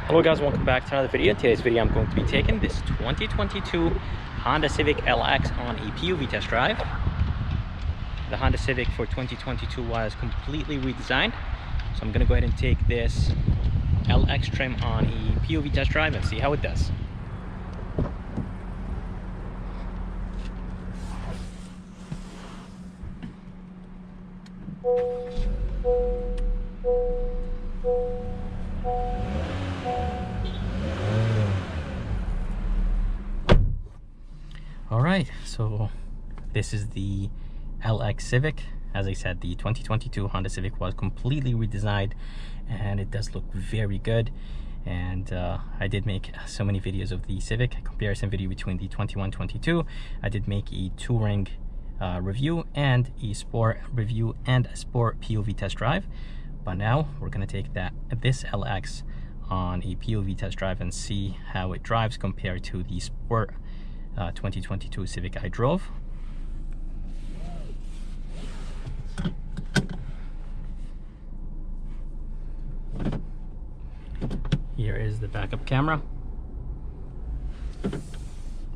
Hello guys, welcome back to another video. Today's video I'm going to be taking this 2022 Honda Civic LX on a POV test drive. The Honda Civic for 2022 was completely redesigned, so I'm going to go ahead and take this LX trim on a POV test drive and see how it does. Alright, so this is the LX Civic. As I said, the 2022 Honda Civic was completely redesigned and it does look very good. And I did make so many videos of the Civic, a comparison video between the 21-22. I did make a touring review and a sport review and a sport POV test drive. But now we're going to take this LX on a POV test drive and see how it drives compared to the sport 2022 Civic I drove. Here is the backup camera.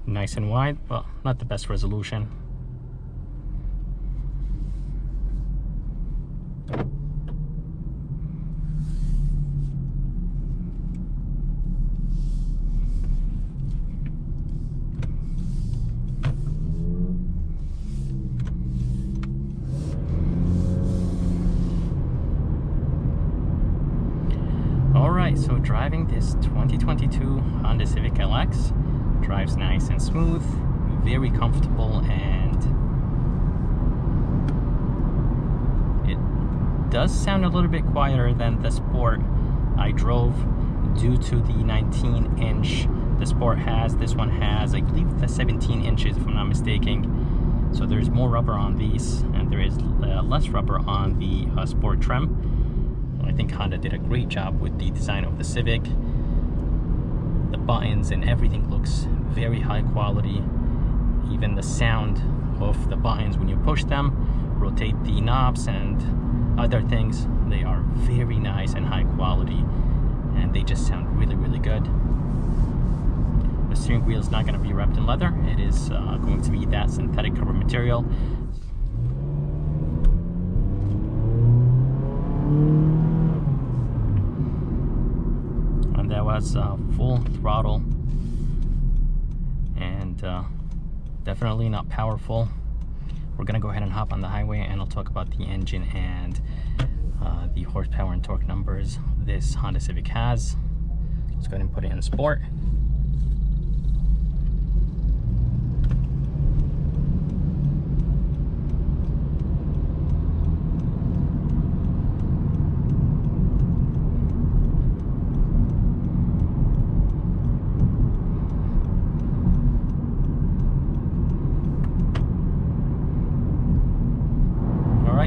Nice and wide, but not the best resolution. Alright, so driving this 2022 Honda Civic LX drives nice and smooth, very comfortable, and it does sound a little bit quieter than the Sport I drove due to the 19-inch the Sport has. This one has, I believe, the 17 inches if I'm not mistaken. So there's more rubber on these and there is less rubber on the Sport trim. I think Honda did a great job with the design of the Civic. The buttons and everything looks very high quality. Even the sound of the buttons when you push them, rotate the knobs and other things, they are very nice and high quality, and they just sound really, really good. The steering wheel is not going to be wrapped in leather. It is going to be that synthetic rubber material. That was full throttle and definitely not powerful. We're gonna go ahead and hop on the highway and I'll talk about the engine and the horsepower and torque numbers this Honda Civic has. Let's go ahead and put it in sport.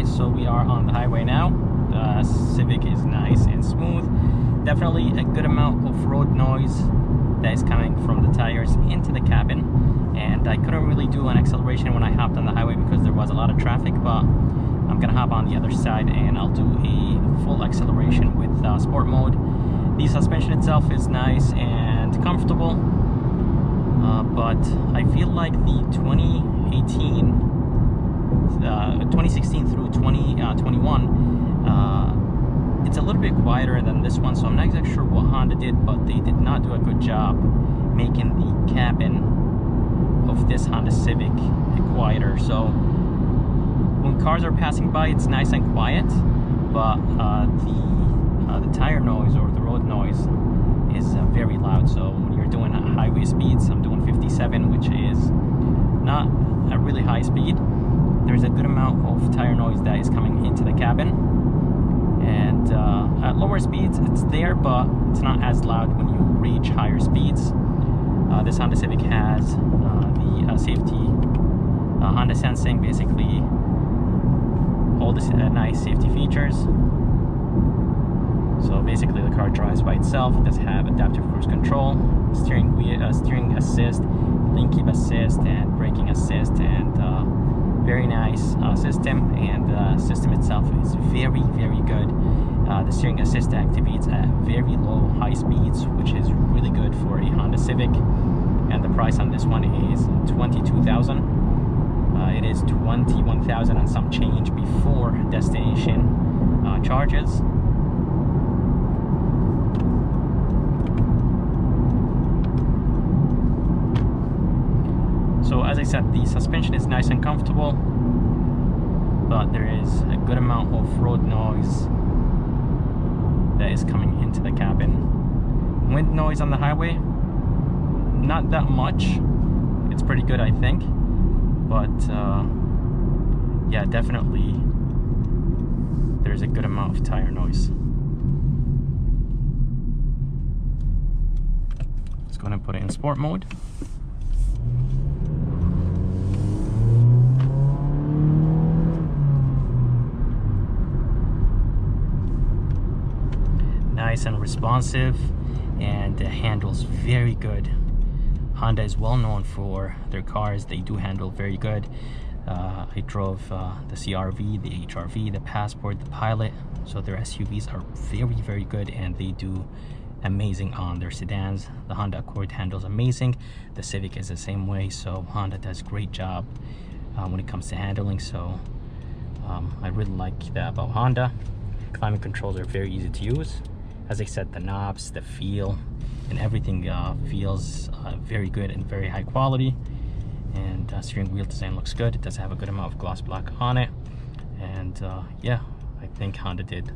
So we are on the highway now. The Civic is nice and smooth. Definitely a good amount of road noise that is coming from the tires into the cabin. And I couldn't really do an acceleration when I hopped on the highway because there was a lot of traffic, but I'm gonna hop on the other side and I'll do a full acceleration with sport mode. The suspension itself is nice and comfortable, but I feel like the 2016 through 2021, it's a little bit quieter than this one, so I'm not exactly sure what Honda did, but they did not do a good job making the cabin of this Honda Civic quieter. So when cars are passing by, it's nice and quiet, but the tire noise or the road noise is very loud. So when you're doing highway speeds, I'm doing 57, which is not a really high speed. There's a good amount of tire noise that is coming into the cabin, and at lower speeds it's there, but it's not as loud when you reach higher speeds. This Honda Civic has the safety Honda sensing, basically all the nice safety features. So basically the car drives by itself. It does have adaptive cruise control, steering assist, lane keep assist, and braking assist, and very nice system. And the system itself is very, very good. The steering assist activates at very low high speeds, which is really good for a Honda Civic. And the price on this one is $22,000. It is $21,000 and some change before destination charges. So as I said, the suspension is nice and comfortable, but there is a good amount of road noise that is coming into the cabin. Wind noise on the highway, not that much. It's pretty good, I think, but yeah, definitely there's a good amount of tire noise. Let's go ahead and put it in sport mode. Nice and responsive, and it handles very good. Honda is well known for their cars. They do handle very good. I drove the CR-V, the HR-V, the Passport, the Pilot, so their SUVs are very, very good, and they do amazing on their sedans. The Honda Accord handles amazing. The Civic is the same way, so Honda does a great job when it comes to handling. So I really like that about Honda. Climate controls are very easy to use. As I said, the knobs, the feel, and everything feels very good and very high quality. And steering wheel design looks good. It does have a good amount of gloss black on it. And yeah, I think Honda did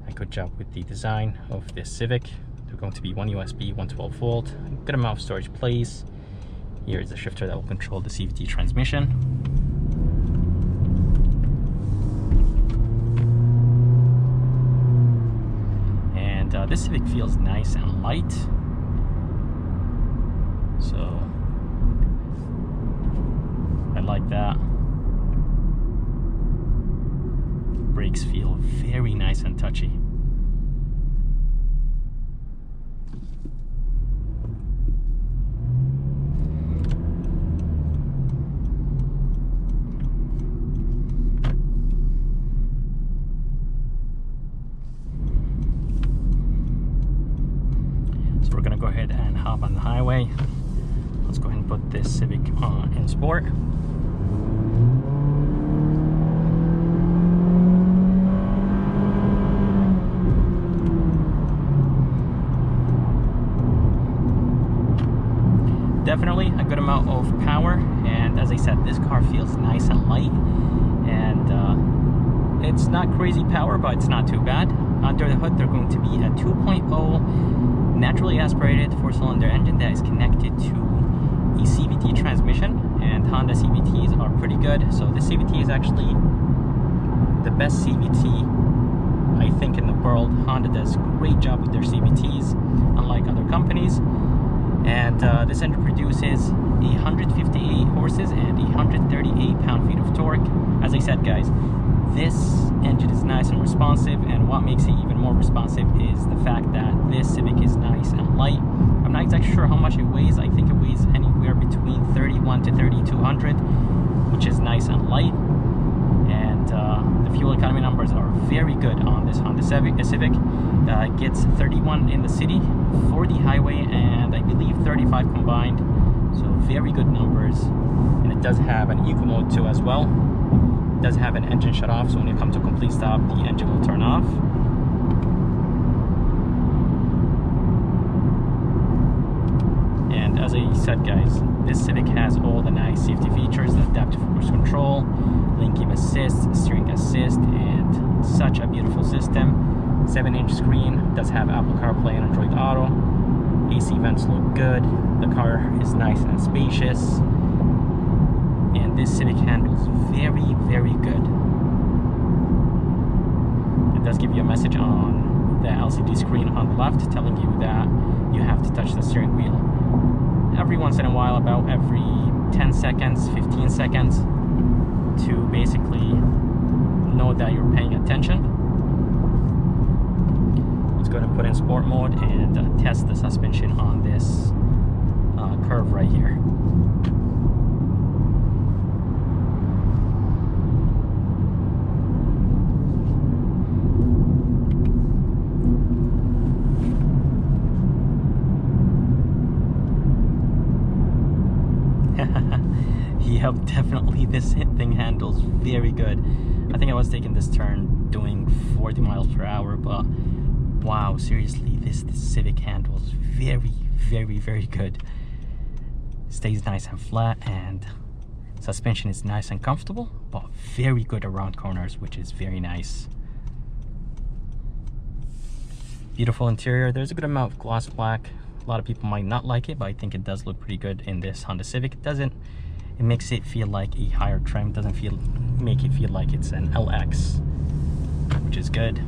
a good job with the design of this Civic. They're going to be one USB, one 12 volt, good amount of storage place. Here is the shifter that will control the CVT transmission. And this Civic feels nice and light. So I like that. Brakes feel very nice and touchy. So we're gonna go ahead and hop on the highway. Let's go ahead and put this Civic in sport. Definitely a good amount of power, and as I said, this car feels nice and light, and it's not crazy power, but it's not too bad. Under the hood, they're going to be a 2.0 naturally aspirated 4-cylinder engine that is connected to a CVT transmission, and Honda CVTs are pretty good. So the CVT is actually the best CVT I think in the world. Honda does a great job with their CVTs, unlike other companies. And this engine produces 158 horses and 138 pound-feet of torque. As I said, guys, this engine is nice and responsive, and what makes it even more responsive is the fact that this Civic is nice and light. I'm not exactly sure how much it weighs. I think it weighs anywhere between 31 to 3,200, which is nice and light. And the fuel economy numbers are very good on this Honda Civic. It gets 31 in the city, 40 highway, and I believe 35 combined. So very good numbers. And it does have an eco mode too as well. It does have an engine shut off, so when you come to a complete stop, the engine will turn off. And as I said, guys, this Civic has all the nice safety features: adaptive cruise control, lane keep assist, steering assist, and such a beautiful system. 7-inch screen, does have Apple CarPlay and Android Auto. AC vents look good. The car is nice and spacious. And this Civic handles very, very good. It does give you a message on the LCD screen on the left telling you that you have to touch the steering wheel every once in a while, about every 10 seconds, 15 seconds, to basically know that you're paying attention. Let's go ahead and put in sport mode and test the suspension on this curve right here. Yep, definitely this thing handles very good. I think I was taking this turn doing 40 miles per hour, but wow, seriously, this Civic handles very, very, very good. Stays nice and flat, and suspension is nice and comfortable, but very good around corners, which is very nice. Beautiful interior. There's a good amount of gloss black. A lot of people might not like it, but I think it does look pretty good in this Honda Civic. It makes it feel like a higher trim. Doesn't make it feel like it's an LX, which is good.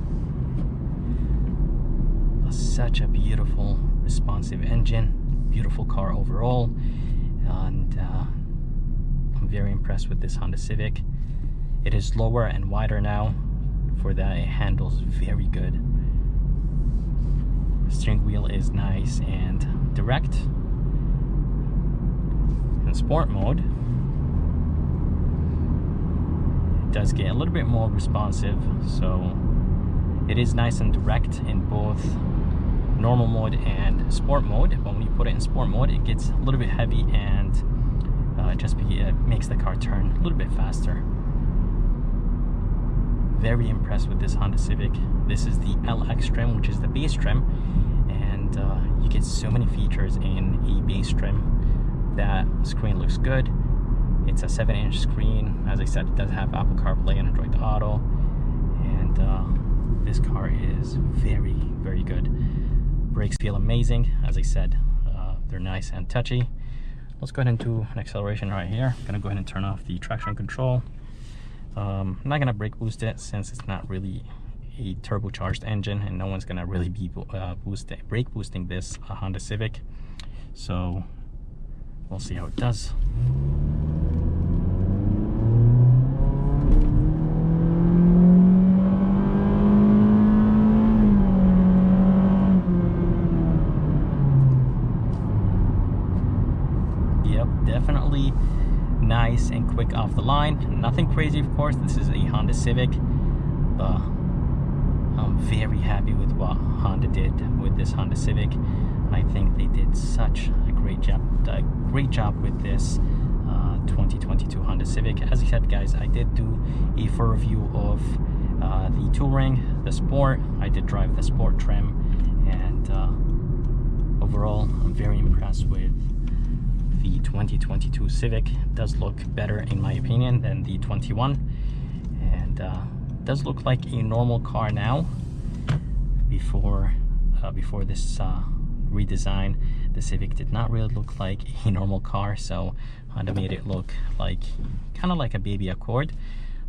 Such a beautiful, responsive engine. Beautiful car overall, and I'm very impressed with this Honda Civic. It is lower and wider now. For that, it handles very good. Steering wheel is nice and direct. In sport mode, it does get a little bit more responsive, so it is nice and direct in both normal mode and sport mode. But when you put it in sport mode, it gets a little bit heavy, and it makes the car turn a little bit faster. Very impressed with this Honda Civic. This is the LX trim, which is the base trim, and you get so many features in a base trim. That screen looks good. It's a 7-inch screen. As I said, it does have Apple CarPlay and Android Auto, and this car is very, very good. Brakes feel amazing. As I said, they're nice and touchy. Let's go ahead and do an acceleration right here. I'm gonna go ahead and turn off the traction control. I'm not gonna brake boost it since it's not really a turbocharged engine, and no one's gonna really be brake boosting this Honda Civic. So we'll see how it does. Yep, definitely nice and quick off the line. Nothing crazy, of course. This is a Honda Civic, but I'm very happy with what Honda did with this Honda Civic. I think they did such a great job with this 2022 Honda Civic. As I said, guys, I did do a full review of the Touring, the Sport. I did drive the Sport trim, and overall, I'm very impressed with the 2022 Civic. It does look better, in my opinion, than the 21, and does look like a normal car now. Before this redesign, the Civic did not really look like a normal car, so Honda made it look like kind of like a baby Accord.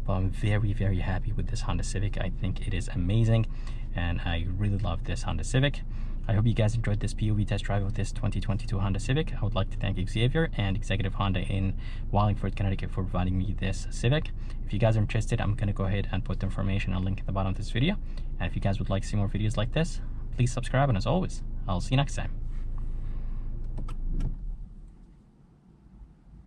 But I'm very, very happy with this Honda Civic. I think it is amazing, and I really love this Honda Civic. I hope you guys enjoyed this POV test drive of this 2022 Honda Civic. I would like to thank Xavier and Executive Honda in Wallingford, Connecticut for providing me this Civic. If you guys are interested, I'm going to go ahead and put the information and link at the bottom of this video. And if you guys would like to see more videos like this, please subscribe, and as always, I'll see you next time.